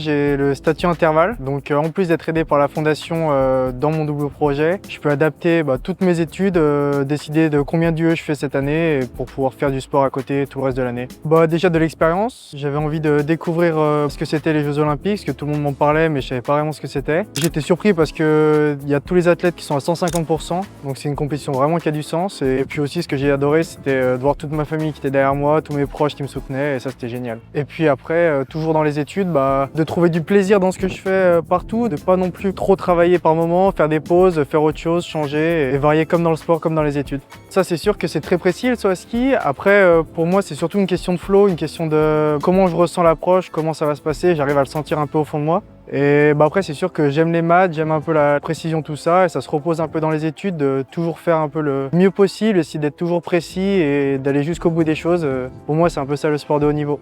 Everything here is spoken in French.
J'ai le statut intervalle, donc en plus d'être aidé par la fondation dans mon double projet, je peux adapter toutes mes études, décider de combien d'UE je fais cette année pour pouvoir faire du sport à côté tout le reste de l'année. Déjà de l'expérience, j'avais envie de découvrir ce que c'était les Jeux Olympiques, parce que tout le monde m'en parlait mais je savais pas vraiment ce que c'était. J'étais surpris parce qu'il y a tous les athlètes qui sont à 150%, donc c'est une compétition vraiment qui a du sens. Et puis aussi ce que j'ai adoré, c'était de voir toute ma famille qui était derrière moi, tous mes proches qui me soutenaient, et ça c'était génial. Et puis après, toujours dans les études, de trouver du plaisir dans ce que je fais partout, de pas non plus trop travailler par moment, faire des pauses, faire autre chose, changer et varier comme dans le sport, comme dans les études. Ça c'est sûr que c'est très précis le saut à ski. Après pour moi c'est surtout une question de flow, une question de comment je ressens l'approche, comment ça va se passer, j'arrive à le sentir un peu au fond de moi. Et après c'est sûr que j'aime les maths, j'aime un peu la précision, tout ça, et ça se repose un peu dans les études de toujours faire un peu le mieux possible, essayer d'être toujours précis et d'aller jusqu'au bout des choses. Pour moi c'est un peu ça le sport de haut niveau.